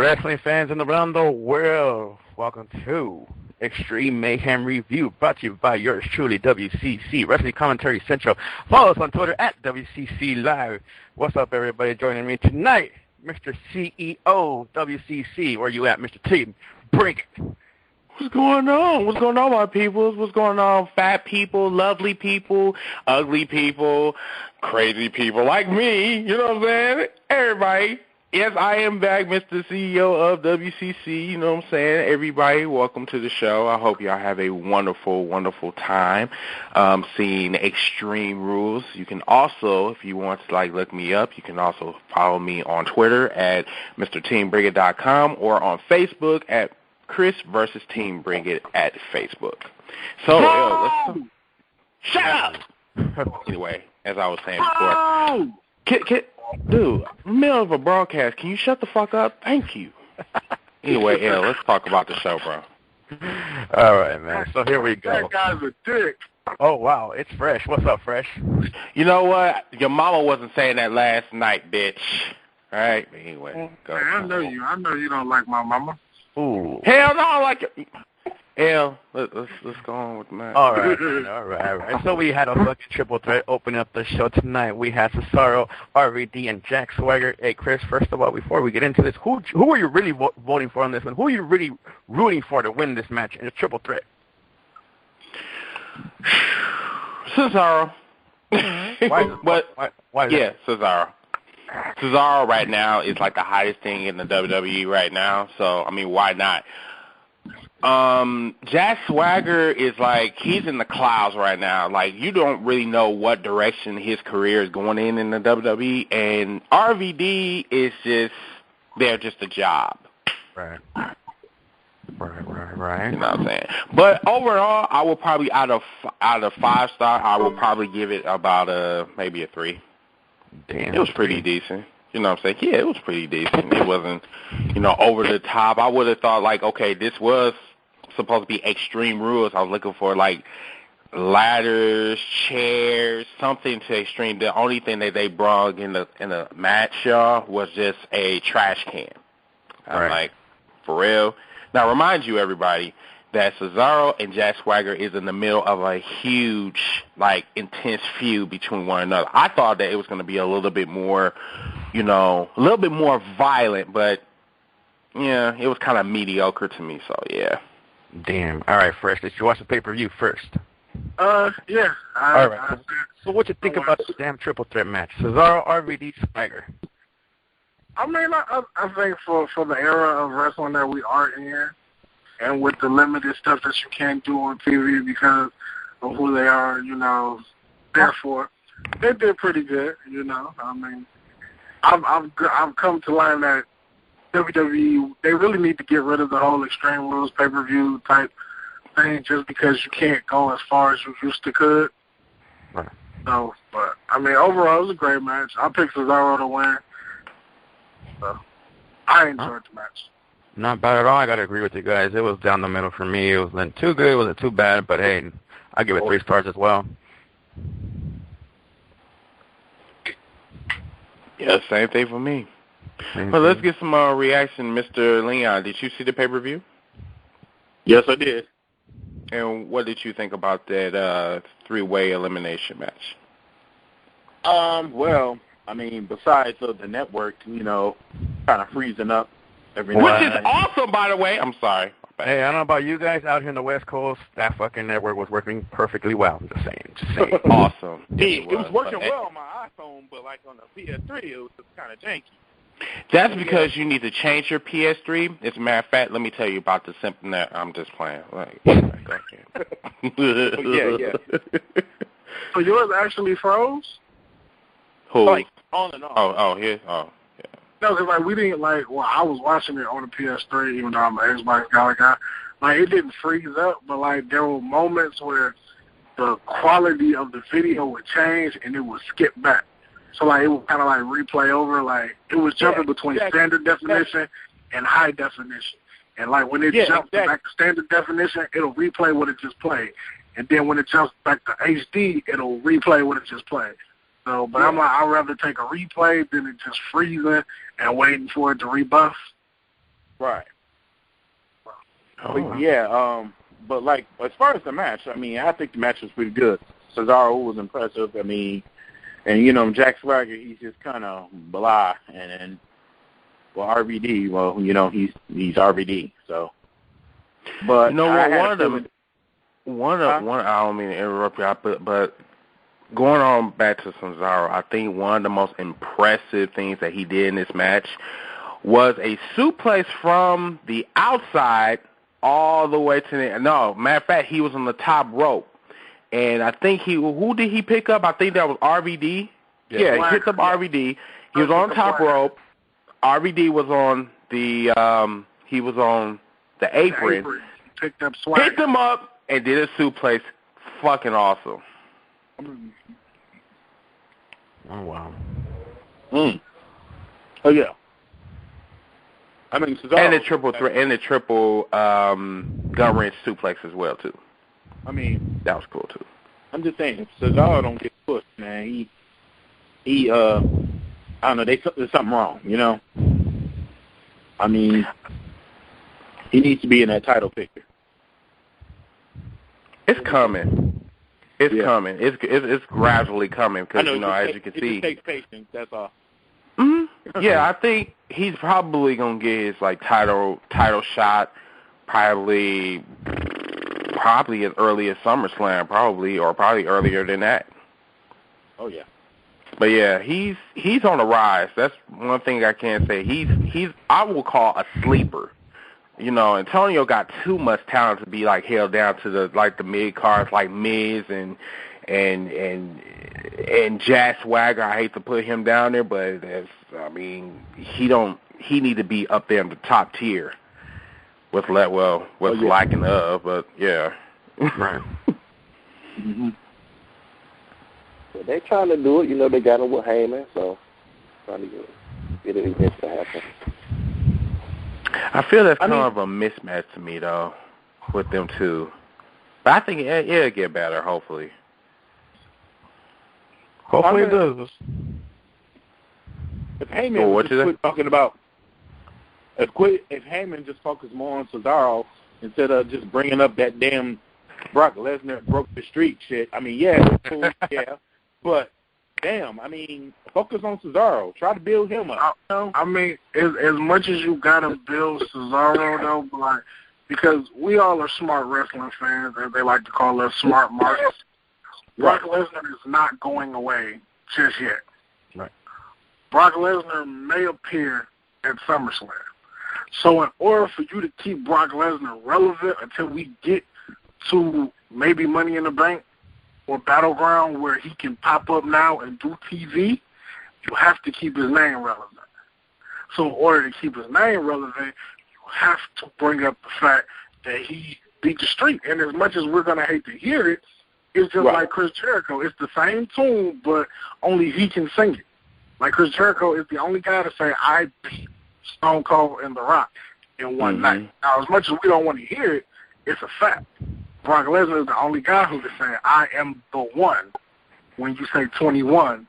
wrestling fans in around the world, welcome to Extreme Mayhem Review, brought to you by yours truly, WCC Wrestling Commentary Central. Follow us on Twitter at WCC Live. What's up, everybody? Joining me tonight, Mr. CEO WCC. Where you at, Mr. T? Bring it. What's going on? What's going on, my peoples? What's going on, fat people, lovely people, ugly people, crazy people like me? You know what I'm saying? Everybody. Yes, I am back, Mr. CEO of WCC. You know what I'm saying? Everybody, welcome to the show. I hope y'all have a wonderful, wonderful time seeing Extreme Rules. You can also, if you want to look me up, you can also follow me on Twitter at MrTeamBringit.com or on Facebook at Chris versus Team Bring It at Facebook. So, let's shut up! Anyway, as I was saying before, dude, middle of a broadcast, can you shut the fuck up? Thank you. Anyway, let's talk about the show, bro. All right, man. So here we go. That guy's a dick. Oh, wow. It's Fresh. What's up, Fresh? You know what? Your mama wasn't saying that last night, bitch. All right? Anyway, go. Hey, I know you don't like my mama. Ooh. Hell no, I like it. Let's go on with the match. All right. So we had a fucking triple threat opening up the show tonight. We had Cesaro, RVD, and Jack Swagger. Hey, Chris, first of all, before we get into this, who are you really voting for on this one? Who are you really rooting for to win this match in a triple threat? Cesaro. Why is that? Cesaro. Cesaro right now is like the hottest thing in the WWE right now, so, I mean, why not? Jack Swagger is he's in the clouds right now. You don't really know what direction his career is going in the WWE, and RVD is they're just a job. Right. You know what I'm saying? But overall, I will probably, out of 5-star, I will probably give it about maybe a 3. Damn. It was pretty decent. You know what I'm saying? Yeah, it was pretty decent. It wasn't, over the top. I would have thought, okay, this was supposed to be Extreme Rules. I was looking for, ladders, chairs, something to extreme. The only thing that they brought in the match, y'all, was just a trash can. I'm like, for real? Now, remind you, everybody, that Cesaro and Jack Swagger is in the middle of a huge, intense feud between one another. I thought that it was going to be a little bit more, a little bit more violent, but, yeah, it was kind of mediocre to me, so, yeah. Damn. All right, Fresh, did you watch the pay-per-view first? Yeah. All right. So what you think about the damn triple threat match? Cesaro, RVD, Swagger. I mean, I think for the era of wrestling that we are in, and with the limited stuff that you can't do on TV because of who they are, therefore, they did pretty good, I mean, I've come to learn that WWE, they really need to get rid of the whole Extreme Rules pay-per-view type thing just because you can't go as far as you used to could. Right. So, but, I mean, overall, it was a great match. I picked Cesaro to win. So, I enjoyed the match. Not bad at all. I got to agree with you guys. It was down the middle for me. It wasn't too good. It wasn't too bad. But, hey, I give it 3 stars as well. Yeah, same thing for me. Well, let's get some reaction. Mr. Leon, did you see the pay-per-view? Yes, I did. And what did you think about that 3-way elimination match? Well, I mean, besides the network, kind of freezing up every Which night. is awesome, by the way. I'm sorry. Hey, I don't know about you guys out here in the West Coast. That fucking network was working perfectly well. Just saying. Awesome. It was working well on my iPhone, but on the PS3, it was just kind of janky. That's because you need to change your PS3. As a matter of fact, let me tell you about the simple. I'm just playing. Yeah. So yours actually froze? Who? On and off. Yeah. No, because we didn't I was watching it on the PS3, even though I'm an Xbox guy. It didn't freeze up, but there were moments where the quality of the video would change and it would skip back. So it would kind of replay over. It was jumping between standard definition and high definition. And when it jumps back to standard definition, it'll replay what it just played. And then when it jumps back to HD, it'll replay what it just played. So, but I'd rather take a replay than it just freezing and waiting for it to rebuff. Right. Oh. But yeah, but like as far as the match, I mean, I think the match was pretty good. Cesaro was impressive. I mean, and you know, Jack Swagger, he's just kind of blah, and well, RVD, well, you know, he's RVD. So, but you know I what? had One I don't mean to interrupt you, but going on back to Cesaro, I think one of the most impressive things that he did in this match was a suplex from the outside all the way to the matter of fact, he was on the top rope. And I think who did he pick up? I think that was RVD. Yeah, he picked up RVD. He was on top rope. RVD was on the apron. Picked up Swagger. Picked him up and did a suplex. Fucking awesome. Oh wow. Oh yeah. I mean, Cesaro, and the triple threat and the triple gut wrench suplex as well too. I mean, that was cool too. I'm just saying, if Cesaro don't get pushed, man, he I don't know, there's something wrong, you know. I mean, he needs to be in that title picture. It's coming. It's coming. It's gradually coming because you know, as you can see, it takes patience. That's all. Mm-hmm. Yeah, I think he's probably gonna get his like title shot, probably as early as SummerSlam, probably earlier than that. Oh yeah. But yeah, he's on the rise. That's one thing I can say. He's I will call a sleeper. You know, Antonio got too much talent to be like held down to the mid cards like Miz and Jack Swagger. I hate to put him down there, but he need to be up there in the top tier with lacking of, but yeah. Right. Mm-hmm. Well, they're trying to do it. You know, they got him with Heyman, so trying to get an event to happen. I feel that's kind of a mismatch to me, though, with them two. But I think it'll get better, hopefully. Hopefully it does. If Heyman would just quit talking about, if Heyman just focused more on Cesaro instead of just bringing up that damn Brock Lesnar broke the street shit. I mean, yeah, it's cool, yeah, but damn, I mean, focus on Cesaro. Try to build him up. I mean, as much as you gotta build Cesaro, though, like, because we all are smart wrestling fans, as they like to call us, smart marks. Brock Lesnar is not going away just yet. Right. Brock Lesnar may appear at SummerSlam. So in order for you to keep Brock Lesnar relevant until we get to maybe Money in the Bank or Battleground where he can pop up now and do TV, you have to keep his name relevant. So in order to keep his name relevant, you have to bring up the fact that he beat the street. And as much as we're going to hate to hear it, it's just like Chris Jericho. It's the same tune, but only he can sing it. Like Chris Jericho is the only guy to say, I beat Stone Cold and The Rock in one night. Now, as much as we don't want to hear it, it's a fact. Brock Lesnar is the only guy who can say, I am the one when you say 21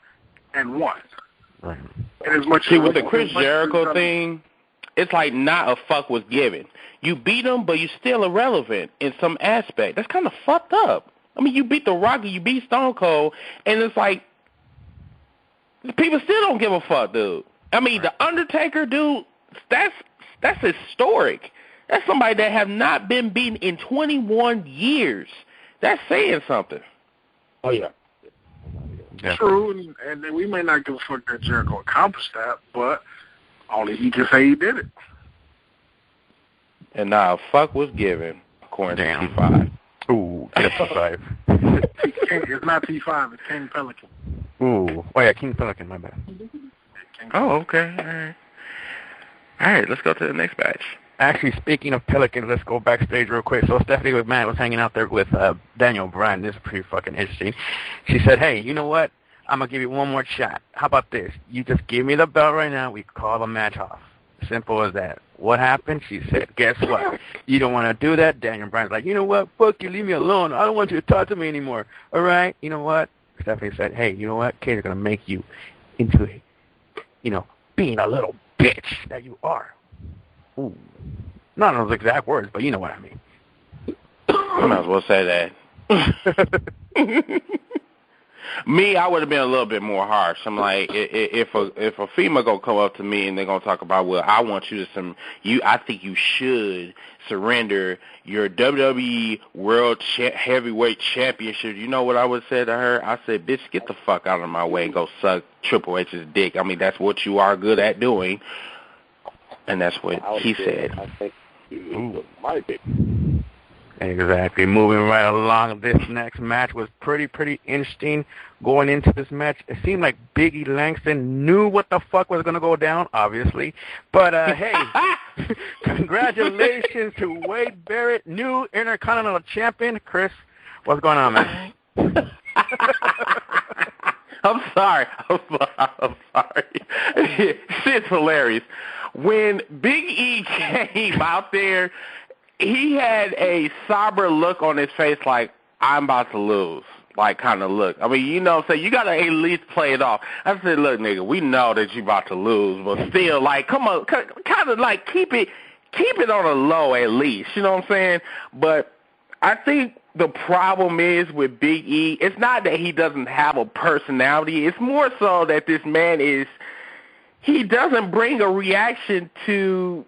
and 1. Right. And as much See, with the Chris Jericho thing, it's like not a fuck was given. You beat him, but you're still irrelevant in some aspect. That's kind of fucked up. I mean, you beat The Rock, you beat Stone Cold, and it's like, people still don't give a fuck, dude. I mean, The Undertaker, dude, that's historic. That's somebody that have not been beaten in 21 years. That's saying something. Oh, yeah. True, and we may not give a fuck that Jericho accomplished that, but only he can say he did it. And now, fuck was given, according to T5. Ooh, T5. It's not T5, it's King Pelican. Ooh. Oh, yeah, King Pelican, my bad. Oh, okay. All right, let's go to the next batch. Actually, speaking of Pelicans, let's go backstage real quick. So Stephanie McMahon was hanging out there with Daniel Bryan. This is pretty fucking interesting. She said, hey, you know what? I'm going to give you one more shot. How about this? You just give me the belt right now. We call the match off. Simple as that. What happened? She said, guess what? You don't want to do that? Daniel Bryan's like, you know what? Fuck you. Leave me alone. I don't want you to talk to me anymore. All right? You know what? Stephanie said, hey, you know what? Katie's going to make you into, being a little bitch that you are. Ooh. Not those exact words, but you know what I mean. I might as well say that. Me, I would have been a little bit more harsh. I'm like, if a female gonna come up to me and they're gonna talk about, well, I want you to I think you should surrender your WWE World Heavyweight Championship. You know what I would say to her? I said, bitch, get the fuck out of my way and go suck Triple H's dick. I mean, that's what you are good at doing, and that's what he said. I think it might be. Exactly. Moving right along, this next match was pretty interesting. Going into this match, it seemed like Big E Langston knew what the fuck was going to go down, obviously. But, hey, congratulations to Wade Barrett, new Intercontinental Champion. Chris, what's going on, man? I'm sorry. Shit's hilarious. When Big E came out there, he had a somber look on his face like, I'm about to lose, like kind of look. I mean, you know what I'm saying? You got to at least play it off. I said, look, nigga, we know that you about to lose, but still, like, come on, kind of like keep it on a low at least. You know what I'm saying? But I think the problem is with Big E, it's not that he doesn't have a personality. It's more so that this man he doesn't bring a reaction to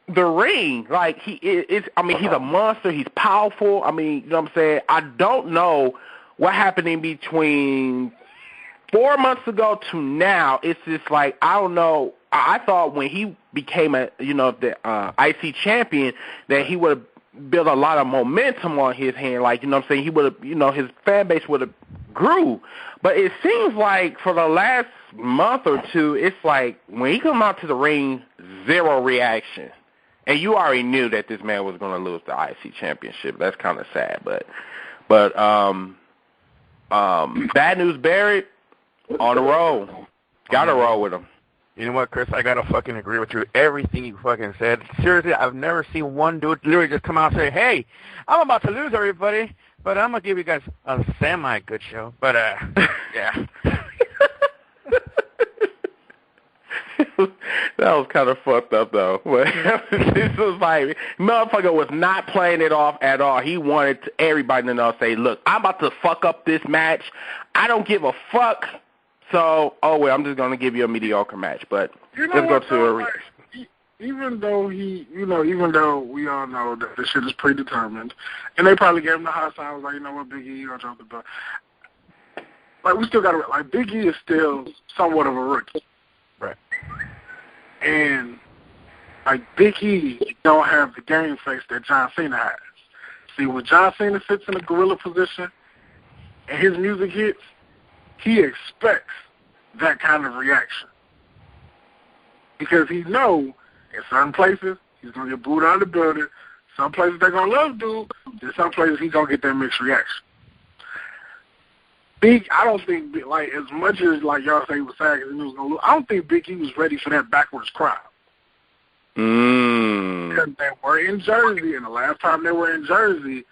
the ring. Like, he's a monster. He's powerful. I mean, you know what I'm saying? I don't know what happened in between 4 months ago to now. It's just like, I don't know. I thought when he became the IC champion that he would have built a lot of momentum on his hand. Like, you know what I'm saying? He would have, his fan base would have grew. But it seems like for the last month or two, it's like when he come out to the ring, zero reaction. And you already knew that this man was going to lose the IC championship. That's kind of sad, but Bad News Barrett on the roll. Got to roll with him. You know what, Chris? I got to fucking agree with you. Everything you fucking said. Seriously, I've never seen one dude literally just come out and say, hey, I'm about to lose everybody, but I'm going to give you guys a semi-good show. But, yeah. That was kind of fucked up, though. But this was like, motherfucker was not playing it off at all. He wanted everybody to know, say, look, I'm about to fuck up this match. I don't give a fuck. So, I'm just going to give you a mediocre match. But let's go to a reaction. Even though even though we all know that this shit is predetermined, and they probably gave him the hot sign, was like, you know what, Big E, you don't drop the belt. Like, we still got to, like, Big E is still somewhat of a rookie. Right. And, like, Big E don't have the game face that John Cena has. See, when John Cena sits in a gorilla position and his music hits, he expects that kind of reaction. Because he knows in certain places he's going to get booed out of the building. Some places they're going to love dude. In some places he's going to get that mixed reaction. I don't think, like, as much as, like, y'all say he was sad because he was going to lose, I don't think Big E was ready for that backwards crowd. Because they were in Jersey, and the last time they were in Jersey,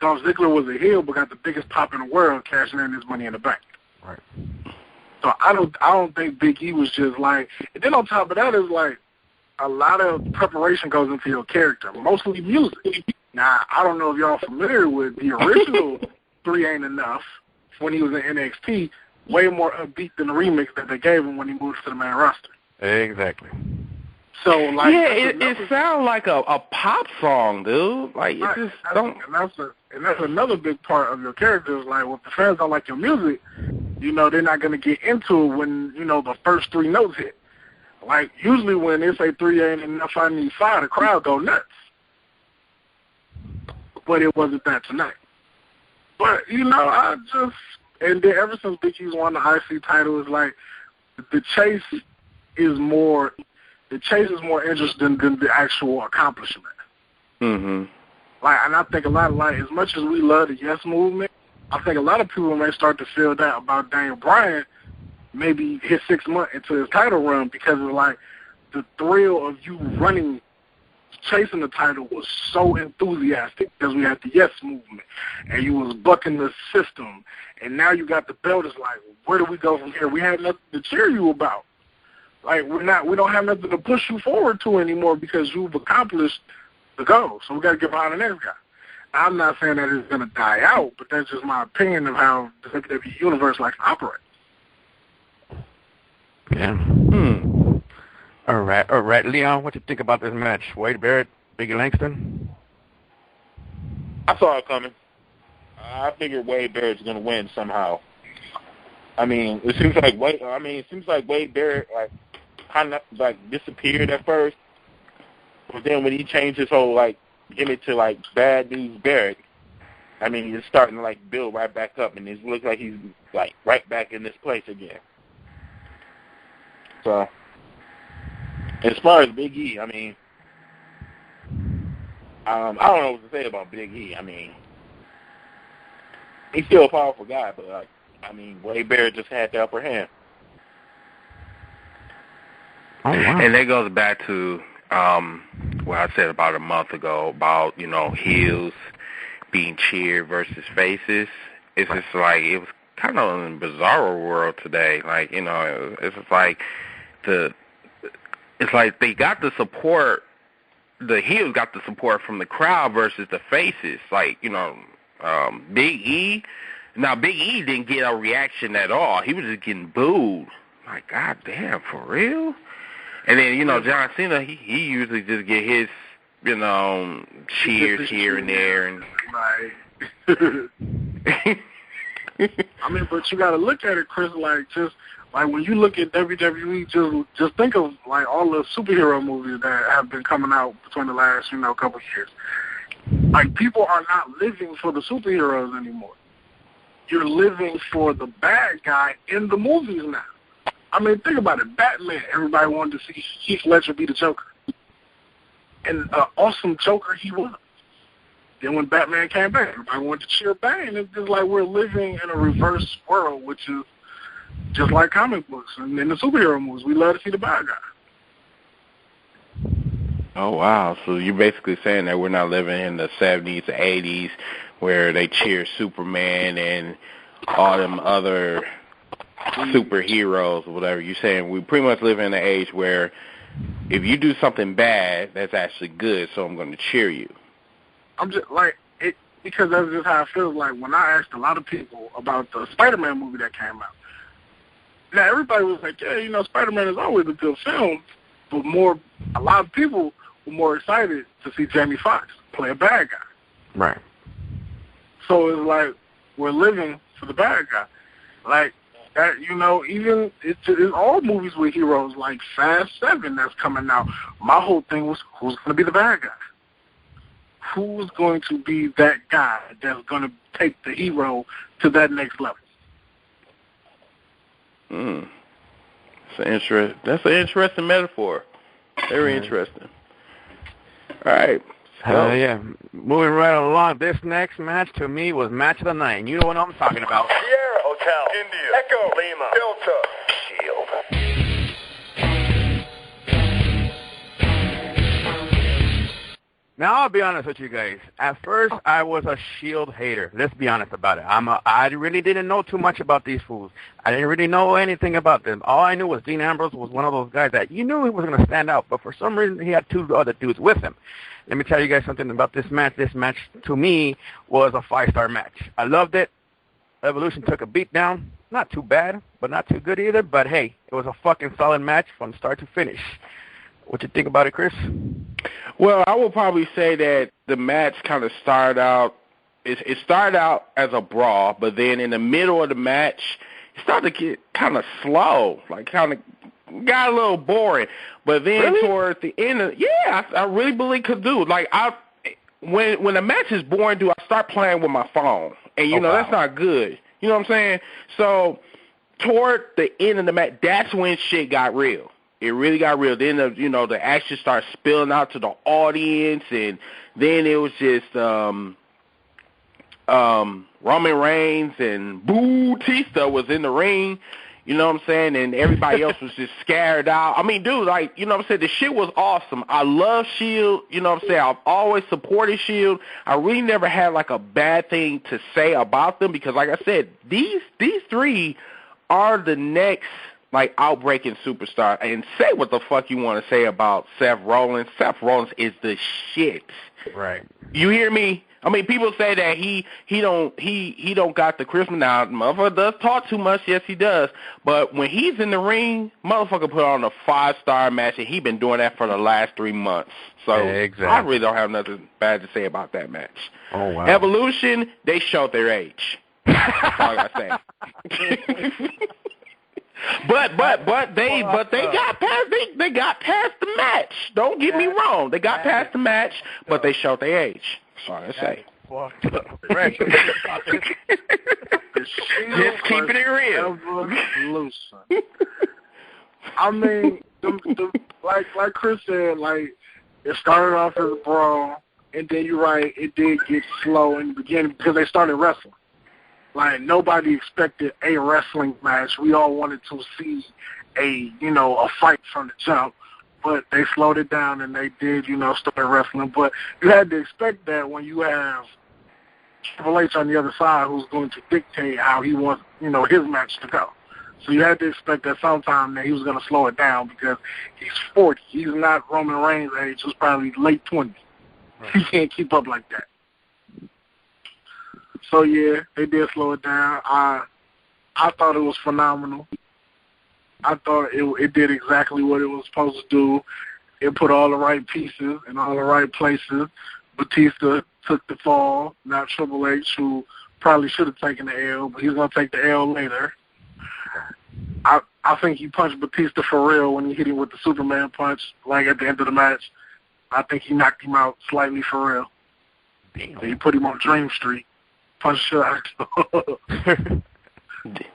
Dolph Ziggler was a heel but got the biggest pop in the world cashing in his Money in the Bank. Right. So I don't think Big E was just like, and then on top of that is like a lot of preparation goes into your character, mostly music. Now, I don't know if y'all familiar with the original 3 Ain't Enough when he was in NXT, way more upbeat than the remix that they gave him when he moved to the main roster. Exactly. So, like, yeah, it sounds like a pop song, dude. Like, right. it just don't. And that's another big part of your character is like, well, if the fans don't like your music, they're not going to get into it when, the first 3 notes hit. Like, usually when they say 3 ain't enough on the side, the crowd go nuts. But it wasn't that tonight. But, and then ever since Big E's won the IC title, it's like the chase is more interesting than the actual accomplishment. Mm-hmm. Like, and I think a lot of, like, as much as we love the Yes Movement, I think a lot of people may start to feel that about Daniel Bryan maybe his 6 months into his title run because it's like the thrill of you running, chasing the title was so enthusiastic because we had the Yes Movement and you was bucking the system. And now you got the belt. It's like, where do we go from here? We had nothing to cheer you about. Like we don't have nothing to push you forward to anymore because you've accomplished the goal. So we got to get behind the next guy. I'm not saying that it's going to die out, but that's just my opinion of how the WWE universe likes to operate. Yeah. All right, Leon, what you think about this match? Wade Barrett, Biggie Langston? I saw it coming. I figured Wade Barrett's going to win somehow. I mean, it seems like Wade Barrett like kind of like disappeared at first, but then when he changed his whole like gimmick to like Bad News Barrett, I mean, he's starting to like build right back up, and it looks like he's like right back in this place again. So, as far as Big E, I mean, I don't know what to say about Big E. I mean, he's still a powerful guy, but like, I mean, Wade Barrett just had the upper hand. Oh, wow. And that goes back to what I said about a month ago about, you know, heels being cheered versus faces. It's just like, it was kind of in a bizarre world today. Like, you know, it's just like it's like they got the support, the heels got the support from the crowd versus the faces. Like, you know, Big E, now Big E didn't get a reaction at all. He was just getting booed. Like, God damn, for real? And then, you know, John Cena, he usually just get his, you know, cheers here and there. And Right. I mean, but you got to look at it, Chris, like just like when you look at WWE, just think of like all the superhero movies that have been coming out between the last, you know, couple of years. Like, people are not living for the superheroes anymore. You're living for the bad guy in the movies now. I mean, think about it. Batman, everybody wanted to see Heath Ledger be the Joker. And an awesome Joker he was. Then when Batman came back, everybody wanted to cheer Bane. It's just like we're living in a reverse world, which is just like comic books and in the superhero movies. We love to see the bad guy. Oh, wow. So you're basically saying that we're not living in the 70s, 80s, where they cheer Superman and all them other superheroes or whatever. You're saying we pretty much live in an age where if you do something bad, that's actually good, so I'm going to cheer you. I'm just like it because that's just how it feels like when I asked a lot of people about the Spider-Man movie that came out. Now everybody was like, yeah, you know, Spider-Man is always a good film, but a lot of people were more excited to see Jamie Foxx play a bad guy. Right. So it's like we're living for the bad guy. Like that, you know, even it's all movies with heroes like Fast 7 that's coming out. My whole thing was who's going to be the bad guy? Who's going to be that guy that's going to take the hero to that next level? That's an interesting metaphor. Very interesting. All right. Yeah. Moving right along, this next match to me was match of the night. And you know what I'm talking about. Sierra Hotel, India, Echo, Lima, Delta, Shield. Now, I'll be honest with you guys. At first, I was a Shield hater. Let's be honest about it. I really didn't know too much about these fools. I didn't really know anything about them. All I knew was Dean Ambrose was one of those guys that you knew he was going to stand out, but for some reason, he had two other dudes with him. Let me tell you guys something about this match. This match, to me, was a 5-star match. I loved it. Evolution took a beat down. Not too bad, but not too good either. But, hey, it was a fucking solid match from start to finish. What you think about it, Chris? Well, I will probably say that the match kind of started out, it started out as a brawl, but then in the middle of the match, it started to get kind of slow, like kind of got a little boring. But then towards the end of, I really believe could do. Like, when a match is boring, I start playing with my phone. And, you know, that's not good. You know what I'm saying? So toward the end of the match, that's when shit got real. It really got real. Then, the action started spilling out to the audience, and then it was just Roman Reigns and Bautista was in the ring, you know what I'm saying, and everybody else was just scared out. I mean, dude, like, you know what I'm saying, the shit was awesome. I love Shield, you know what I'm saying, I've always supported Shield. I really never had, like, a bad thing to say about them because, like I said, these three are the next like outbreaking superstar. And say what the fuck you want to say about Seth Rollins. Seth Rollins is the shit. Right. You hear me? I mean, people say that he don't got the charisma. Now, motherfucker does talk too much. Yes, he does. But when he's in the ring, motherfucker put on a 5-star match, and he been doing that for the last 3 months. So exactly. I really don't have nothing bad to say about that match. Oh wow. Evolution, they showed their age. That's all I gotta say. But they got past the match. Don't get me wrong. They got past the match, but they showed their age. Sorry to say. Just keeping it real. I mean, like Chris said, like it started off as a brawl, and then you're right, it did get slow in the beginning because they started wrestling. Like nobody expected a wrestling match. We all wanted to see a fight from the jump. But they slowed it down and they did, start wrestling. But you had to expect that when you have Triple H on the other side who's going to dictate how he wants, his match to go. So you had to expect that sometime that he was going to slow it down because he's 40. He's not Roman Reigns' age. He was probably late 20s. Right. He can't keep up like that. So, yeah, they did slow it down. I thought it was phenomenal. I thought it did exactly what it was supposed to do. It put all the right pieces in all the right places. Batista took the fall, not Triple H, who probably should have taken the L, but he's going to take the L later. I think he punched Batista for real when he hit him with the Superman punch, like at the end of the match. I think he knocked him out slightly for real. Damn. He put him on Dream Street. Punched shit out.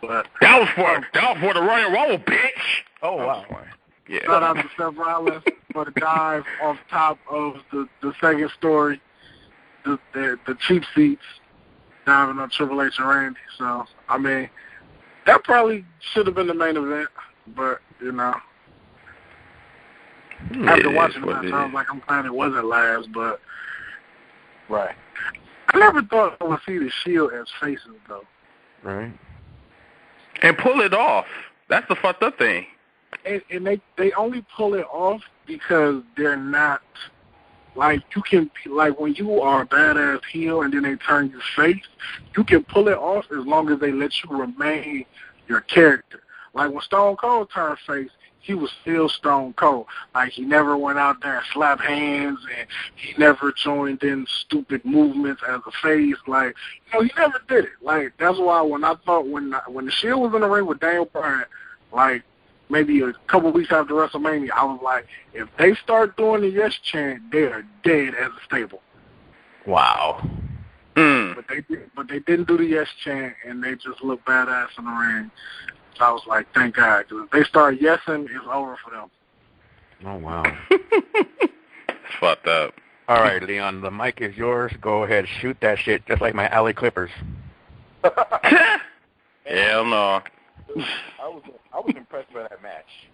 But that was for the Royal Rumble, bitch. Oh wow! Yeah. Shout out to Seth Rollins for the dive off top of the second story, the cheap seats, diving on Triple H and Randy. So I mean, that probably should have been the main event, but after watching the match, I was like, I'm glad it wasn't last. But right, I never thought I would see the Shield as faces though. Right. And pull it off. That's the fucked up thing. And they only pull it off because they're not, like, you can, like, when you are a badass heel and then they turn you face, you can pull it off as long as they let you remain your character. Like, when Stone Cold turned face, he was still Stone Cold. Like, he never went out there and slapped hands, and he never joined in stupid movements as a face. Like, he never did it. Like, that's why when I thought when the Shield was in the ring with Daniel Bryan, like, maybe a couple weeks after WrestleMania, I was like, if they start doing the yes chant, they are dead as a stable. Wow. But they didn't do the yes chant, and they just looked badass in the ring. So I was like, thank God, because if they start yesing, it's over for them. Oh, wow. It's fucked up. All right, Leon, the mic is yours. Go ahead, shoot that shit, just like my alley Clippers. Hell no. I was impressed by that match.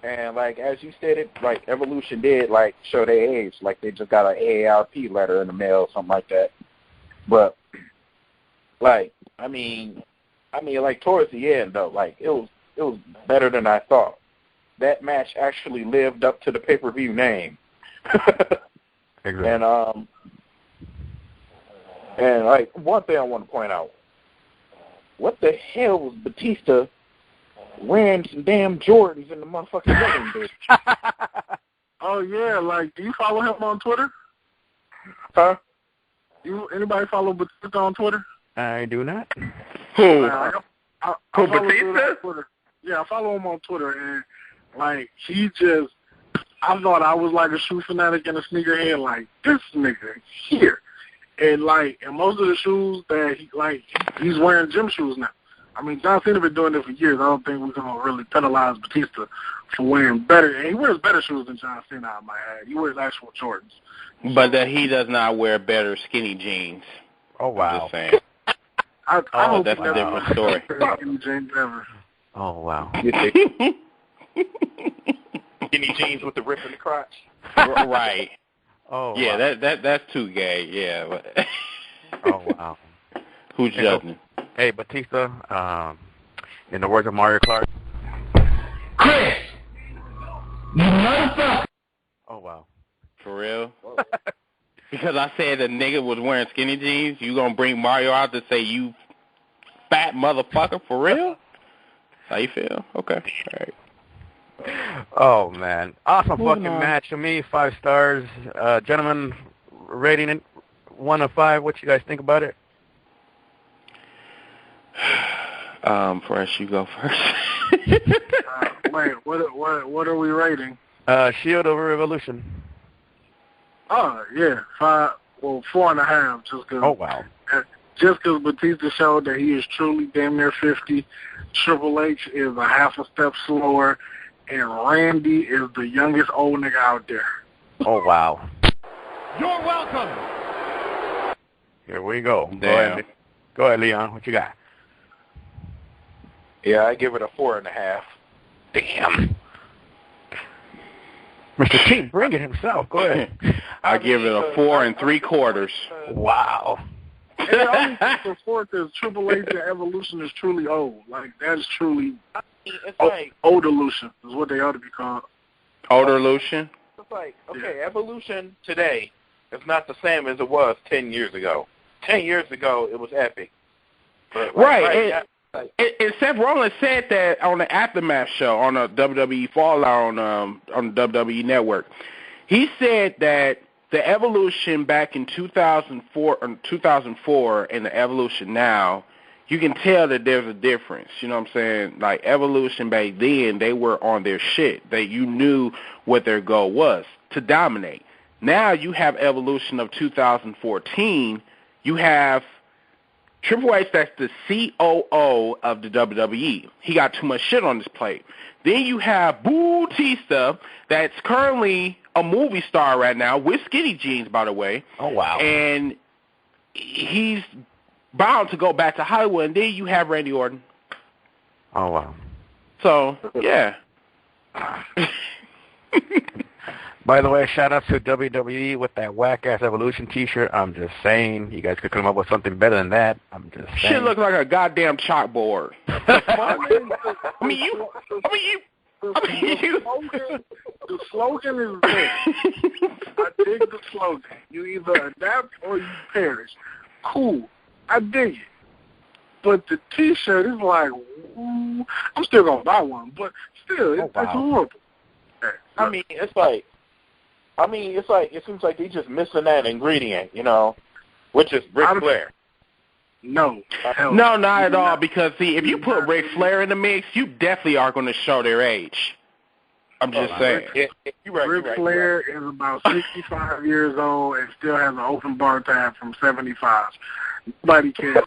And, like, as you stated, like, Evolution did, like, show their age. Like, they just got an AARP letter in the mail, something like that. But, like, I mean, like, towards the end, though, like, it was better than I thought. That match actually lived up to the pay-per-view name. Exactly. And, like, one thing I want to point out, what the hell was Batista wearing some damn Jordans in the motherfucking living room? Oh, yeah, like, do you follow him on Twitter? Huh? Anybody follow Batista on Twitter? I do not. Who? I Batista? Yeah, I follow him on Twitter, and, like, he just, I thought I was like a shoe fanatic and a sneakerhead, like, this nigga here. And, like, and most of the shoes that he's wearing gym shoes now. I mean, John Cena been doing it for years. I don't think we're going to really penalize Batista for wearing better. And he wears better shoes than John Cena, I might add. He wears actual Jordans. But he does not wear better skinny jeans. Oh, wow. I'm just saying. I hope that's a different story. Skinny jeans ever. Oh, wow. Skinny jeans with the rip in the crotch. Right. Oh, yeah, wow. that's too gay. Yeah. Oh, wow. Who's judging? Hey, Batista, in the words of Mario Clark, You motherfucker! Oh, wow. For real? Because I said the nigga was wearing skinny jeans, you gonna bring Mario out to say you fat motherfucker? For real? How you feel? Okay. All right. Oh, man. Awesome Moving fucking on. match to me. 5 stars. Gentlemen, rating it 1 to 5. What you guys think about it? Fresh, you go first. Wait, what are we rating? Shield over Revolution. Oh, yeah, 5, well, 4.5, just because. Oh, wow. Just because Batista showed that he is truly damn near 50, Triple H is a half a step slower, and Randy is the youngest old nigga out there. Oh, wow. You're welcome. Here we go. Damn. Go ahead, Leon. What you got? Yeah, I give it a 4.5. Damn. Mr. T, bring it himself. Go ahead. I give it a 4 3/4. Wow. And it only supports because Triple H and Evolution is truly old. Like, that is truly old Evolution is what they ought to be called. Older Lucian? It's like, okay, Evolution today is not the same as it was 10 years ago. 10 years ago, it was epic. But Right. And Seth Rollins said that on the Aftermath show on the WWE Fallout on the WWE Network. He said that the Evolution back in 2004 and the Evolution now, you can tell that there's a difference. You know what I'm saying? Like Evolution back then, they were on their shit. You knew what their goal was, to dominate. Now you have Evolution of 2014. You have Triple H, that's the COO of the WWE. He got too much shit on his plate. Then you have Batista, that's currently a movie star right now with skinny jeans, by the way. Oh, wow. And he's bound to go back to Hollywood. And then you have Randy Orton. Oh, wow. So, yeah. By the way, shout out to WWE with that whack-ass Evolution T-shirt. I'm just saying, you guys could come up with something better than that. I'm just saying. Shit looks like a goddamn chalkboard. The slogan is this. I dig the slogan. You either adapt or you perish. Cool. I dig it. But the T-shirt is like, ooh, I'm still going to buy one, but still, it's horrible. I mean, it seems like they just missing that ingredient, you know, which is Ric Flair. No. No, not at all, because, see, if you put Ric Flair in the mix, you definitely are going to show their age. I'm just saying. Ric Flair is about 65 years old and still has an open bar tab from 75. Nobody cares.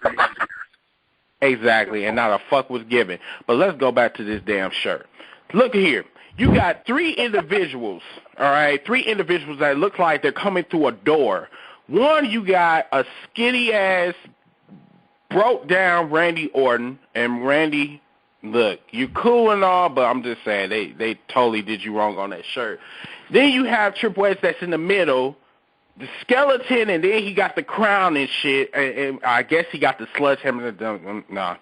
Exactly, and not a fuck was given. But let's go back to this damn shirt. Look here. You got 3 individuals, all right, 3 individuals that look like they're coming through a door. One, you got a skinny-ass, broke-down Randy Orton. And Randy, look, you're cool and all, but I'm just saying, they totally did you wrong on that shirt. Then you have Triple H that's in the middle, the skeleton, and then he got the crown and shit, and I guess he got the sledgehammer. Nah.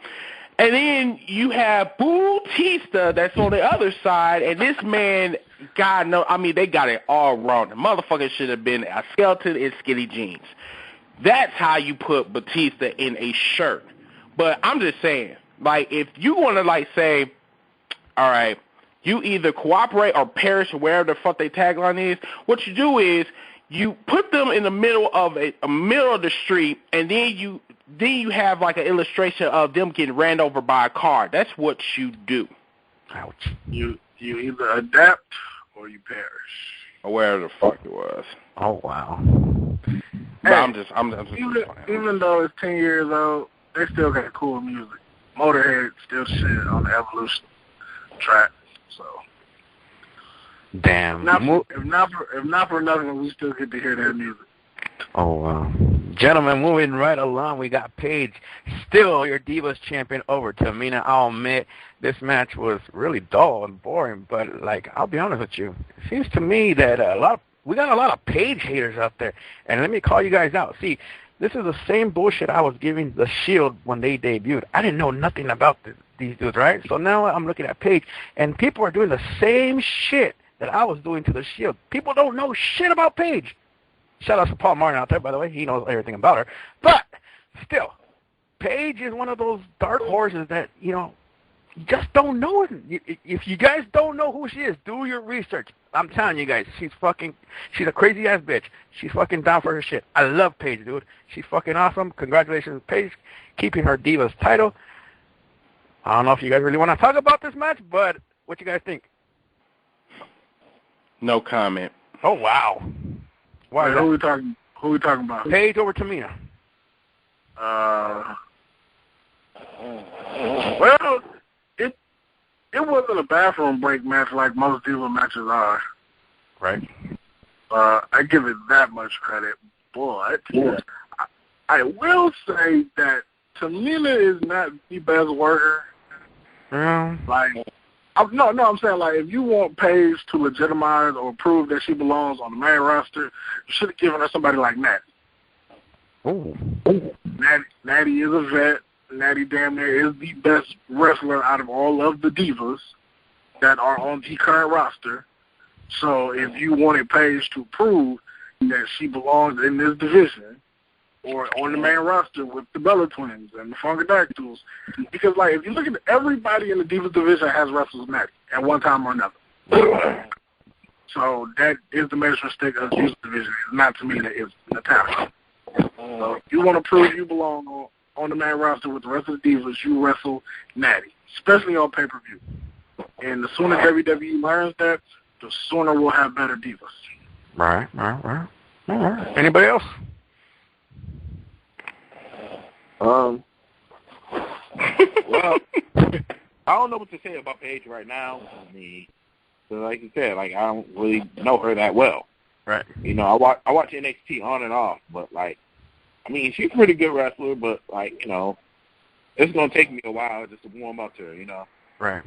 And then you have Batista that's on the other side, and this man, God knows, I mean, they got it all wrong. The motherfucker should have been a skeleton in skinny jeans. That's how you put Batista in a shirt. But I'm just saying, like, if you want to, like, say, all right, you either cooperate or perish, or wherever the fuck their tagline is, what you do is you put them in the middle of a middle of the street, and then you have like an illustration of them getting ran over by a car. That's what you do. Ouch. You either adapt or you perish. Or wherever the fuck it was. Oh, wow. But I'm just even though it's 10 years old, they still got cool music. Motorhead still shit on the Evolution track. So damn. If not for nothing, we still get to hear that music. Oh, wow. Gentlemen, moving right along, we got Paige, still your Divas champion, over Tamina. I'll admit, this match was really dull and boring, but, like, I'll be honest with you. It seems to me that we got a lot of Paige haters out there, and let me call you guys out. See, this is the same bullshit I was giving the Shield when they debuted. I didn't know nothing about these dudes, right? So now I'm looking at Paige, and people are doing the same shit that I was doing to the Shield. People don't know shit about Paige. Shout out to Paul Martin out there, by the way. He knows everything about her. But still, Paige is one of those dark horses that, you know, you just don't know it. If you guys don't know who she is, do your research. I'm telling you guys, she's a crazy-ass bitch. She's fucking down for her shit. I love Paige, dude. She's fucking awesome. Congratulations, Paige, keeping her Divas title. I don't know if you guys really want to talk about this match, but what you guys think? No comment. Oh, wow. Wait, who we talking about? Paige over Tamina. Well, it wasn't a bathroom break match like most Diva matches are. Right. I give it that much credit, but I will say that Tamina is not the best worker. Like, I'm saying, like, if you want Paige to legitimize or prove that she belongs on the main roster, you should have given her somebody like Natty. Ooh. Natty is a vet. Natty damn near is the best wrestler out of all of the Divas that are on the current roster. So if you wanted Paige to prove that she belongs in this division or on the main roster with the Bella Twins and the Funkadactyls, because, like, if you look at everybody in the Divas division has wrestled Natty at one time or another. So that is the measuring stick of the Divas division. It's not Tamina, it's Natasha. So if you want to prove you belong on the main roster with the rest of the Divas, you wrestle Natty, especially on pay-per-view. And the sooner WWE learns that, the sooner we'll have better Divas. Right. Anybody else? Well, I don't know what to say about Paige right now. I mean, like you said, like, I don't really know her that well. Right. You know, I watch NXT on and off, but, like, I mean, she's a pretty good wrestler, but, like, you know, it's going to take me a while just to warm up to her, you know. Right.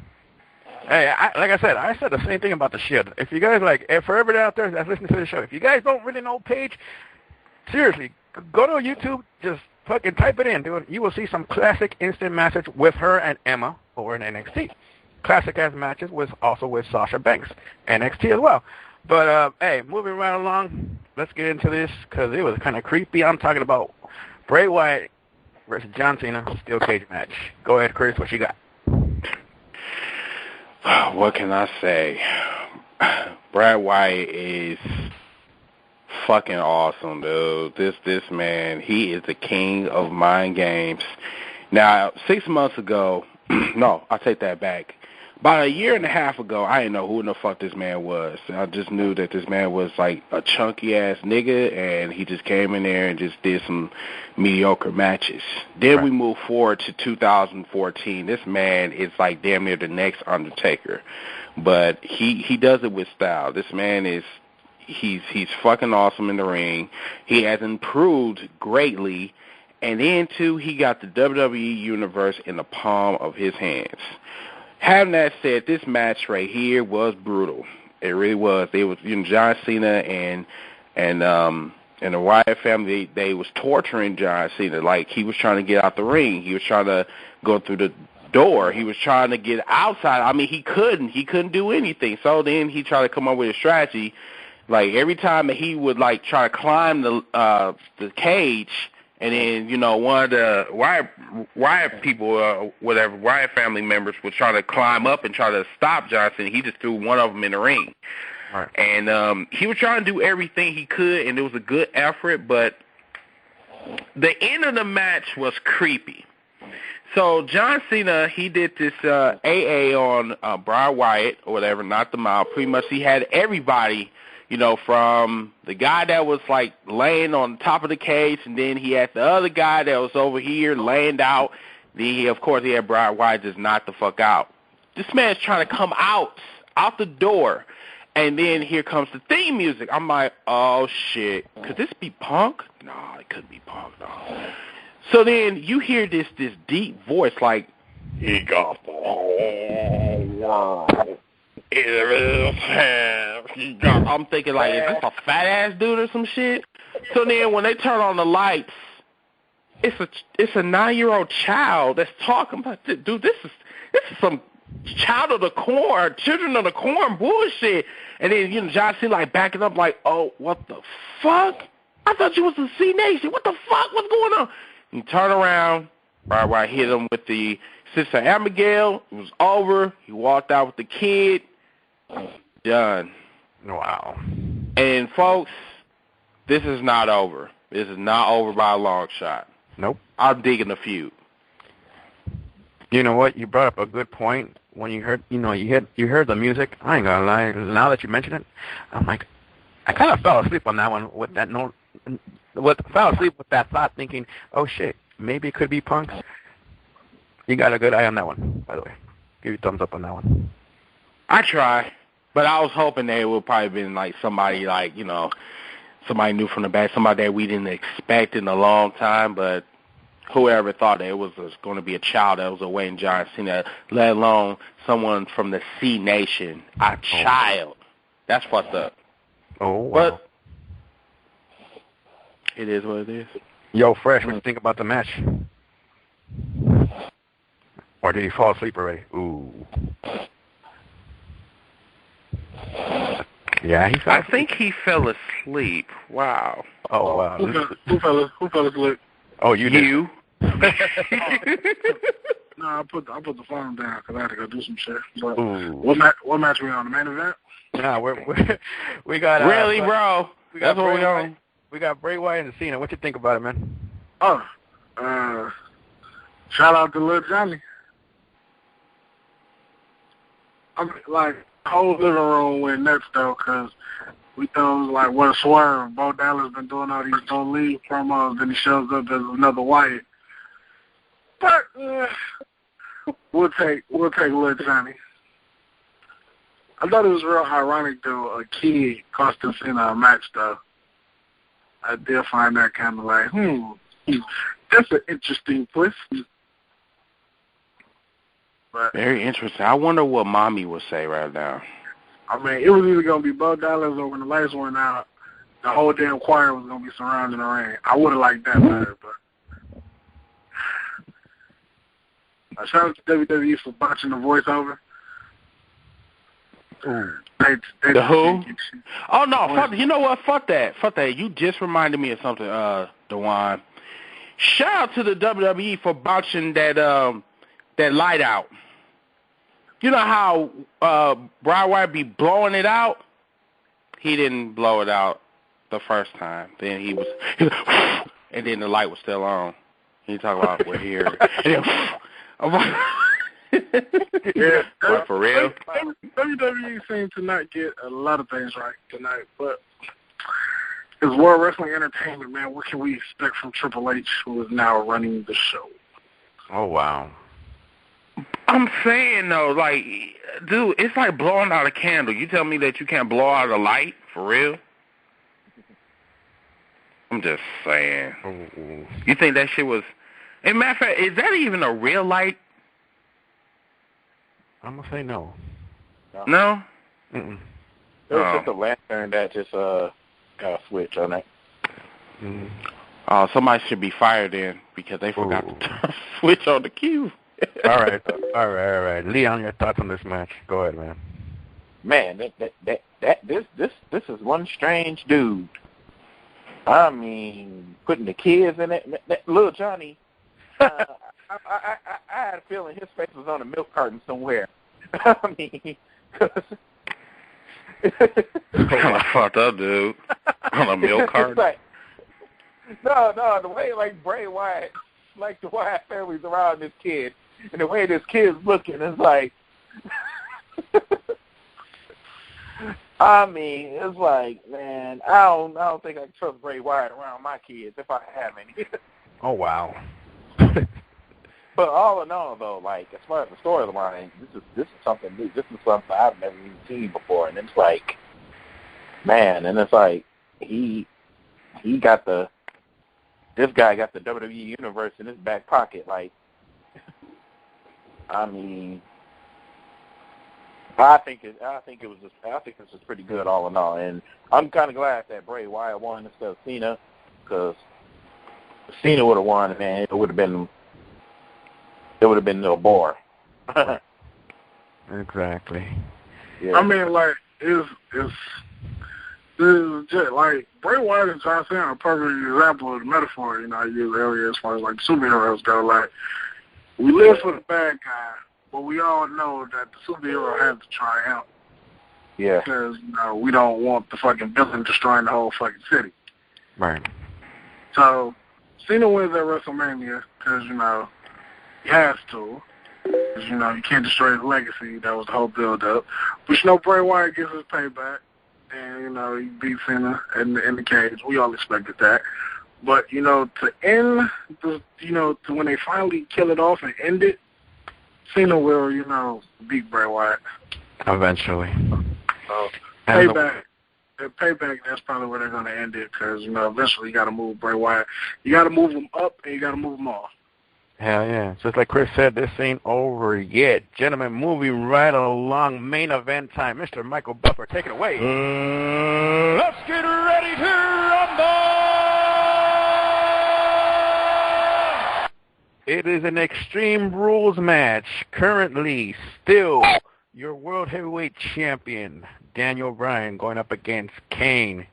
Hey, I said the same thing about the Shield. If you guys, like, for everybody out there that's listening to the show, if you guys don't really know Paige, seriously, go to YouTube, just fucking type it in, dude. You will see some classic instant matches with her and Emma over in NXT. Classic-ass matches also with Sasha Banks, NXT as well. But, hey, moving right along, let's get into this because it was kind of creepy. I'm talking about Bray Wyatt versus John Cena steel cage match. Go ahead, Chris. What you got? What can I say? Bray Wyatt is fucking awesome, dude. This man, he is the king of mind games. Now, 6 months ago, no, I'll take that back. About a year and a half ago, I didn't know who in the fuck this man was. I just knew that this man was like a chunky-ass nigga, and he just came in there and just did some mediocre matches. Then we move forward to 2014. This man is like damn near the next Undertaker, but he does it with style. This man is he's fucking awesome in the ring. He has improved greatly, and then too he got the WWE Universe in the palm of his hands. Having that said, this match right here was brutal. It really was. They was, you know, John Cena and the Wyatt family. They was torturing John Cena. Like, he was trying to get out the ring. He was trying to go through the door. He was trying to get outside. I mean, he couldn't do anything. So then he tried to come up with a strategy. Like, every time that he would like try to climb the cage. And then, you know, one of the Wyatt people, Wyatt family members was trying to climb up and try to stop Johnson. He just threw one of them in the ring. Right. And he was trying to do everything he could, and it was a good effort, but the end of the match was creepy. So John Cena, he did this AA on Bray Wyatt or whatever, knocked him out. Pretty much he had everybody, you know, from the guy that was, like, laying on top of the cage, and then he had the other guy that was over here laying out. Then, of course, he had Bray Wyatt just knock the fuck out. This man's trying to come out the door, and then here comes the theme music. I'm like, oh, shit. Could this be Punk? No, it couldn't be Punk, no. So then you hear this deep voice, like, he got the whole world. I'm thinking, like, is this a fat-ass dude or some shit? So then when they turn on the lights, it's a 9-year-old child that's talking about, dude, this is some Child of the Corn, Children of the Corn bullshit. And then, you know, John Cena, like, backing up like, oh, what the fuck? I thought you was the C Nation. What the fuck? What's going on? He turned around. Bray Wyatt hit him with the Sister Abigail. It was over. He walked out with the kid. Done. Wow. And, folks, this is not over. This is not over by a long shot. Nope. I'm digging the feud. You know what? You brought up a good point. When you heard, you heard the music. I ain't gonna lie. Now that you mention it, I'm like, I kind of fell asleep on that one with that note. Fell asleep with that thought, thinking, oh shit, maybe it could be Punk. You got a good eye on that one, by the way. Give you a thumbs up on that one. I try, but I was hoping that it would probably been like somebody like, you know, somebody new from the back, somebody that we didn't expect in a long time, but whoever thought that it was going to be a child that was awaiting John Cena, let alone someone from the C Nation, a child. That's fucked up. Oh, wow. But it is what it is. Yo, Fresh, what do you think about the match? Or did he fall asleep already? Ooh. Yeah, he fell asleep. I think he fell asleep. Wow. Oh, wow. Who fell asleep? Oh, you did? You. No, I put the phone down because I had to go do some shit. But Ooh. what match are we on? The main event? Nah, we got Really, bro? That's what we on. We got Bray Wyatt and Cena. What you think about it, man? Oh, shout out to Lil Johnny. I mean, like, the whole living room went nuts, though, because we thought it was like, what a swerve. Bo Dallas been doing all these Don't Leave promos, then he shows up as another Wyatt. But we'll take Lil Johnny. I thought it was real ironic, though, a kid costing Cena a match, though. I did find that kind of like, that's an interesting twist. But, Very interesting. I wonder what Mommy would say right now. I mean, it was either going to be Bo Dallas or when the lights went out, the whole damn choir was going to be surrounding the ring. I would have liked that better, but. Shout out to WWE for botching the voiceover. Ooh. The who? Oh, no. Fuck, you know what? Fuck that. Fuck that. You just reminded me of something, DeJuan. Shout out to the WWE for botching that light out. You know how Bray Wyatt be blowing it out? He didn't blow it out the first time. Then he was and then the light was still on. He talking about we're here. And then, yeah, but for real? WWE seemed to not get a lot of things right tonight, but it's World Wrestling Entertainment, man. What can we expect from Triple H, who is now running the show? Oh, wow. I'm saying, though, like, dude, it's like blowing out a candle. You tell me that you can't blow out a light? For real? I'm just saying. Ooh. You think that shit was... As a matter of fact, is that even a real light? I'm going to say no. No? Mm-mm. It was just a lantern that just got a switch on it. Mm. Oh, somebody should be fired then because they forgot to turn the switch on the cue. All right. Leon, your thoughts on this match? Go ahead, man. Man, this is one strange dude. I mean, putting the kids in it. That little Johnny, I had a feeling his face was on a milk carton somewhere. I mean, kind of fucked up, dude. On a milk carton. Like, no, the way like Bray Wyatt, like the Wyatt family's around this kid, and the way this kid's looking is like, I mean, it's like, man, I don't think I can trust Bray Wyatt around my kids if I have any. Oh, wow. But all in all, though, like as far as the storyline, this is something new. This is something I've never even seen before, and it's like, man, and it's like this guy got the WWE universe in his back pocket. Like, I mean, I think this is pretty good all in all, and I'm kind of glad that Bray Wyatt won instead of Cena, because if Cena would have won, man, it would have been a bore. Exactly. Yeah. I mean, like, this is just, like, Bray Wyatt and John Cena are a perfect example of the metaphor, you know, I used earlier as far as, like, superheroes go. Like, we live for the bad guy, but we all know that the superhero has to triumph. Yeah. Because, you know, we don't want the fucking villain destroying the whole fucking city. Right. So, Cena wins at WrestleMania because, you know, he has to. Because, you know, you can't destroy his legacy. That was the whole build-up. But, you know, Bray Wyatt gets his payback. And, you know, he beats Cena in the cage. We all expected that. But, you know, to end, to when they finally kill it off and end it, Cena will, you know, beat Bray Wyatt. Eventually. Payback, that's probably where they're going to end it because, you know, eventually you got to move Bray Wyatt. You got to move him up and you got to move him off. Hell yeah. Just like Chris said, this ain't over yet. Gentlemen, moving right along, main event time. Mr. Michael Buffer, take it away. Let's get ready to rumble! It is an Extreme Rules match. Currently, still, your World Heavyweight Champion, Daniel Bryan, going up against Kane.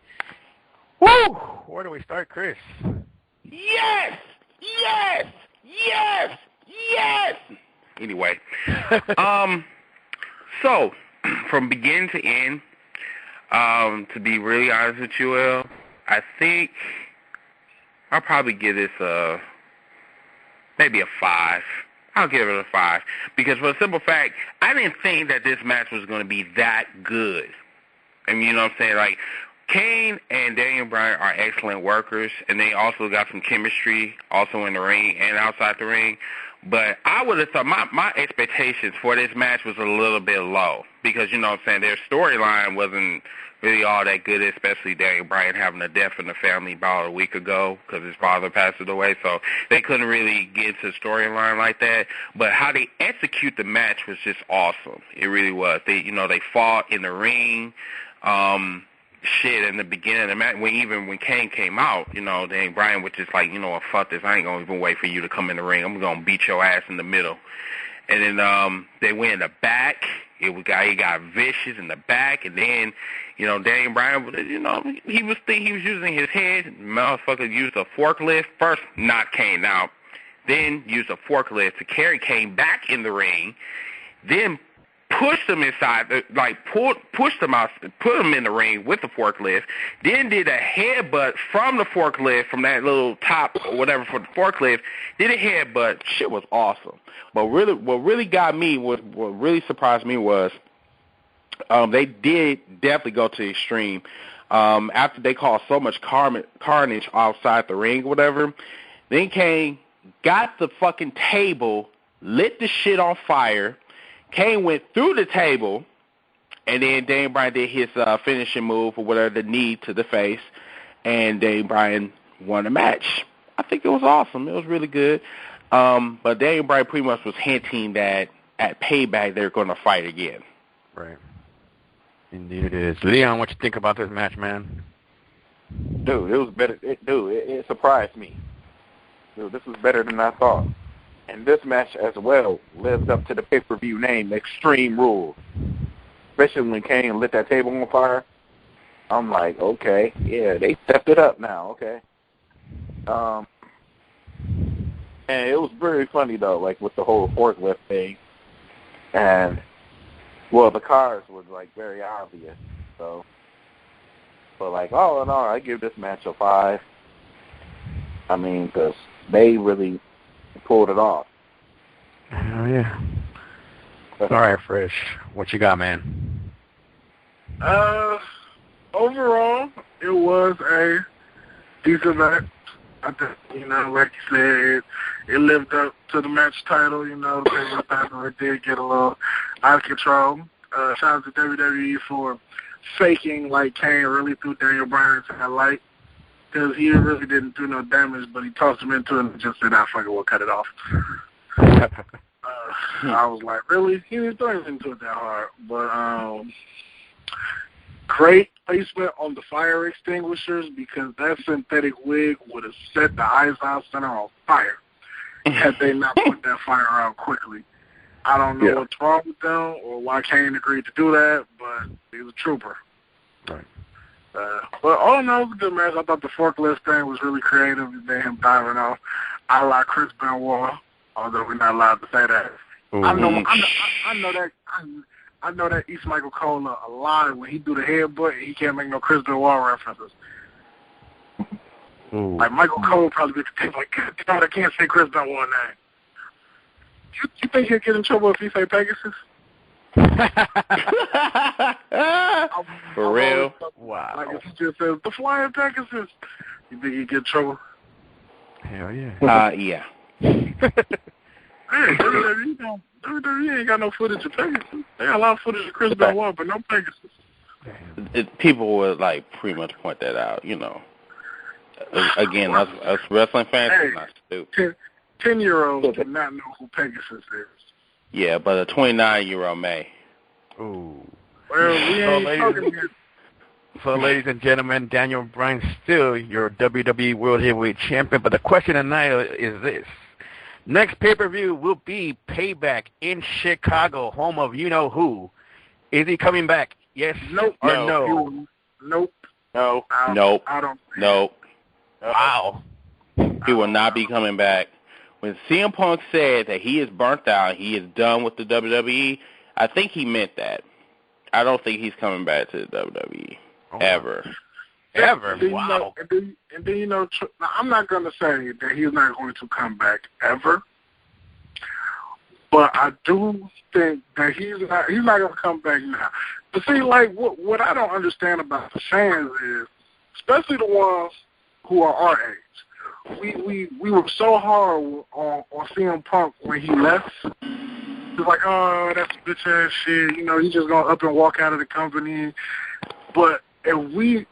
Woo! Where do we start, Chris? Yes! Yes! Yes! Yes! Anyway, so, from beginning to end, to be really honest with you, El, I think I'll probably give this maybe a 5. I'll give it a 5. Because for the simple fact, I didn't think that this match was going to be that good. I mean, you know what I'm saying? Like, Kane and Daniel Bryan are excellent workers, and they also got some chemistry also in the ring and outside the ring. But I would have thought my expectations for this match was a little bit low because, you know what I'm saying, their storyline wasn't really all that good, especially Daniel Bryan having a death in the family about a week ago because his father passed away. So they couldn't really get to the storyline like that. But how they execute the match was just awesome. It really was. They fought in the ring. In the beginning of the match, when Kane came out, you know, then Bryan was just like, you know what, fuck this, I ain't gonna even wait for you to come in the ring. I'm gonna beat your ass in the middle. And then they went in the back. He got vicious in the back, and then, you know, Daniel Bryan, you know, he was using his head. Motherfucker used a forklift first, knocked Kane out, then used a forklift to carry Kane back in the ring, then pushed him inside, pushed him out, put him in the ring with the forklift, then did a headbutt from the forklift, from that little top or whatever for the forklift, did a headbutt. Shit was awesome. But really, what really surprised me was they did definitely go to the extreme. After they caused so much carnage outside the ring or whatever, then Kane got the fucking table, lit the shit on fire. Kane went through the table, and then Daniel Bryan did his finishing move or whatever, the knee to the face, and Daniel Bryan won the match. I think it was awesome. It was really good. But Daniel Bryan pretty much was hinting that at Payback they're going to fight again. Right. Indeed it is. Leon, what you think about this match, man? Dude, it was better. It surprised me. Dude, this was better than I thought. And this match as well lived up to the pay-per-view name, Extreme Rules. Especially when Kane lit that table on fire. I'm like, okay, yeah, they stepped it up now, okay. And it was very funny, though, like with the whole forklift thing. And, well, the cars was, like, very obvious. So, but, like, all in all, I give this match a 5. I mean, because they really pulled it off. Oh, yeah. All right, Fresh. What you got, man? Overall, it was a decent match. I think, you know, like you said, it lived up to the match title. You know, the previous title, it did get a little out of control. Shout out to WWE for faking like Kane really threw Daniel Bryan into that light. Because he really didn't do no damage, but he tossed him into it and just said, fucking we'll cut it off. I was like, really? He didn't throw him into it that hard. But great placement on the fire extinguishers because that synthetic wig would have set the Eyes Out Center on fire had they not put that fire out quickly. I don't know what's wrong with them or why Kane agreed to do that, but he's a trooper. Right. But all in all, it was a good match. I thought the forklift thing was really creative. Then him diving off. I like Chris Benoit, although we're not allowed to say that. Ooh. I know that East Michael Cole a lot when he do the headbutt. He can't make no Chris Benoit references. Ooh. Like Michael Cole probably get the tape like, God, I can't say Chris Benoit name. You think he'll get in trouble if he say Pegasus? For real? Wow. Like if he just says the flying Pegasus, you think he'd get in trouble? Hell yeah. Yeah. Hey, WWE ain't got no footage of Pegasus. They got a lot of footage of Chris Benoit, but no Pegasus. People would like pretty much point that out, you know. Again, us wrestling fans are not stupid. 10-year-olds do not know who Pegasus is. Yeah, but a 29-year-old may. Ooh. Well, we ain't talking here. So, ladies and gentlemen, Daniel Bryan still your WWE World Heavyweight Champion. But the question tonight is this. Next pay-per-view will be Payback in Chicago, home of you-know-who. Is he coming back? Yes or no? Nope. No. I don't. Nope. Wow. He will not be coming back. When CM Punk said that he is burnt out, he is done with the WWE, I think he meant that. I don't think he's coming back to the WWE. Ever. Wow. And then, you know, now, I'm not going to say that he's not going to come back ever, but I do think that he's not going to come back now. But see, like, what I don't understand about the fans is, especially the ones who are our age, we were so hard on CM Punk when he left. It was like, oh, that's bitch ass shit. You know, he's just gonna up and walk out of the company. But if we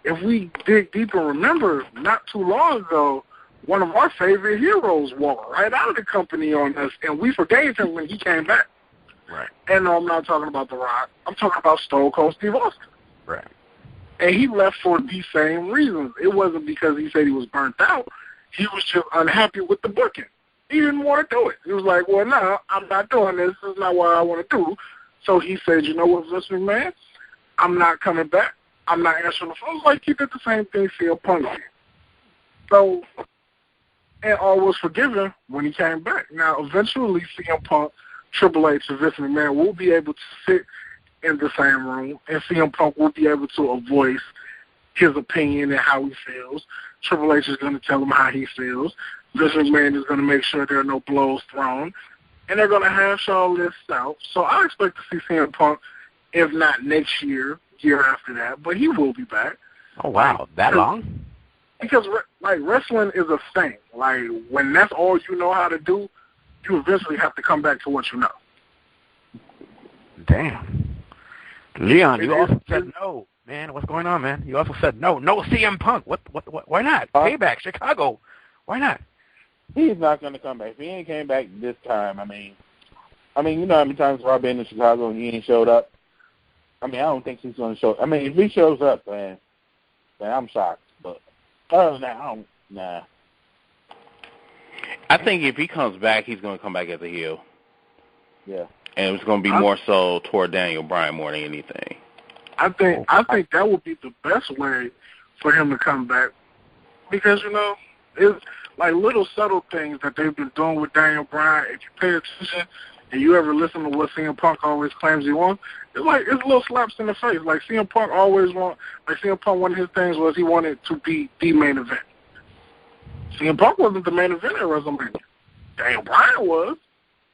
dig deep and remember, not too long ago, one of our favorite heroes walked right out of the company on us, and we forgave him when he came back. Right. And no, I'm not talking about The Rock. I'm talking about Stone Cold Steve Austin. Right. And he left for the same reasons. It wasn't because he said he was burnt out. He was just unhappy with the booking. He didn't want to do it. He was like, well, no, I'm not doing this. This is not what I want to do. So he said, you know what, Vince McMahon? I'm not coming back. I'm not answering the phone. Like he did the same thing CM Punk did. So, and all was forgiven when he came back. Now, eventually, CM Punk, Triple H, and Vince McMahon will be able to sit in the same room, and CM Punk will be able to voice his opinion and how he feels. Triple H is going to tell him how he feels. Vince McMahon is going to make sure there are no blows thrown. And they're going to hash all this out. So I expect to see CM Punk, if not next year, year after that, but he will be back. Oh, wow. That long? Because, like, wrestling is a thing. Like, when that's all you know how to do, you eventually have to come back to what you know. Damn. Leon, you also said no. Man, what's going on, man? You also said no. No CM Punk. What? Why not? Payback, Chicago. Why not? He's not going to come back. If he ain't came back this time, I mean, you know how many times Rob been in Chicago and he ain't showed up? I mean, I don't think he's going to show up. I mean, if he shows up, man, I'm shocked. But other than that, nah. I think if he comes back, he's going to come back as a heel. Yeah. And it's going to be more so toward Daniel Bryan more than anything. I think that would be the best way for him to come back because, you know, it's like little subtle things that they've been doing with Daniel Bryan. If you pay attention and you ever listen to what CM Punk always claims he wants, it's little slaps in the face. Like CM Punk one of his things was he wanted to be the main event. CM Punk wasn't the main event at WrestleMania. Daniel Bryan was.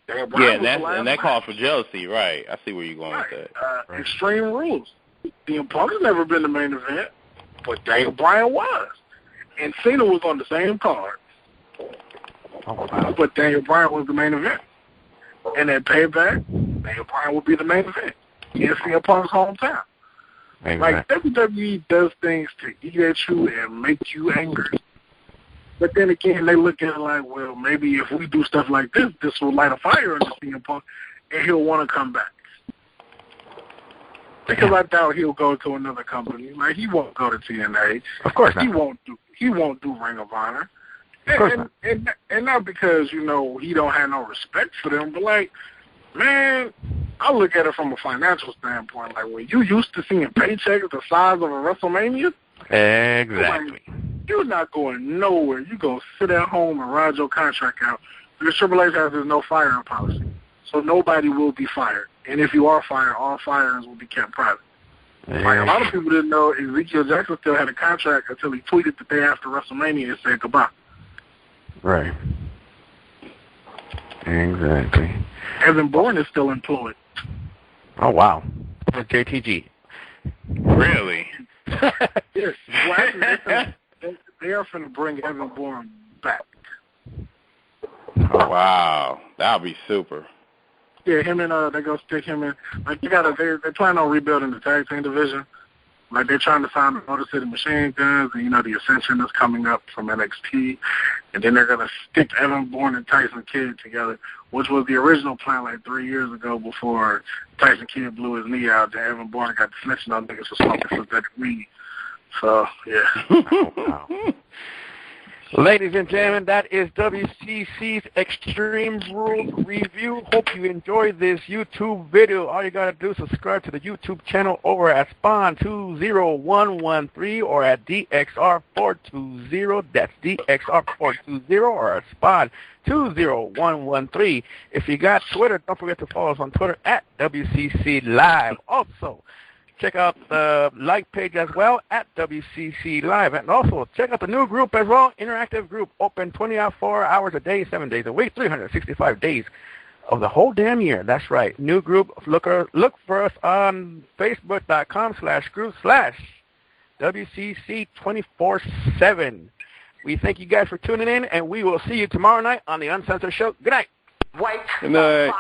And that calls for jealousy, right? I see where you're going with that. Extreme Rules. CM Punk has never been the main event, but Daniel Bryan was. And Cena was on the same card. Oh, wow. But Daniel Bryan was the main event. And at Payback, Daniel Bryan will be the main event in CM Punk's hometown. Amen. Like, WWE does things to eat at you and make you angry. But then again, they look at it like, well, maybe if we do stuff like this, this will light a fire under CM Punk, and he'll want to come back. Because I doubt he'll go to another company. Like, he won't go to TNA. Of course not. He won't do Ring of Honor. Of course not. And not because, you know, he don't have no respect for them, but, like, Man, I look at it from a financial standpoint. Like, when you used to seeing paychecks the size of a WrestleMania, exactly. Like, you're not going nowhere. You go sit at home and ride your contract out. Because Triple H has this no firing policy. So nobody will be fired. And if you are fired, all firings will be kept private. Like, a lot of people didn't know Ezekiel Jackson still had a contract until he tweeted the day after WrestleMania and said goodbye. Right. Exactly. Evan Bourne is still employed. Oh, wow. For JTG. Really? Yes. Well, actually, they are finna bring Evan Bourne back. Oh, wow. That would be super. Yeah, him and they go stick him in. Like, they plan on rebuilding the tag team division. Like, they're trying to sign the Motor City Machine Guns, and the Ascension is coming up from NXT, and then they're gonna stick Evan Bourne and Tyson Kidd together, which was the original plan like 3 years ago before Tyson Kidd blew his knee out. And Evan Bourne got the snitching on niggas for smoking synthetic weed. So yeah. Wow. Ladies and gentlemen, that is WCC's Extreme Rules Review. Hope you enjoyed this YouTube video. All you got to do is subscribe to the YouTube channel over at Spawn20113 or at DXR420. That's DXR420 or at Spawn20113. If you got Twitter, don't forget to follow us on Twitter at WCC Live. Also, check out the like page as well at WCC Live. And also, check out the new group as well, interactive group, open 24 hours a day, 7 days a week, 365 days of the whole damn year. That's right. New group. Look for us on Facebook.com/group/WCC247. We thank you guys for tuning in, and we will see you tomorrow night on the Uncensored Show. Good night. Good night.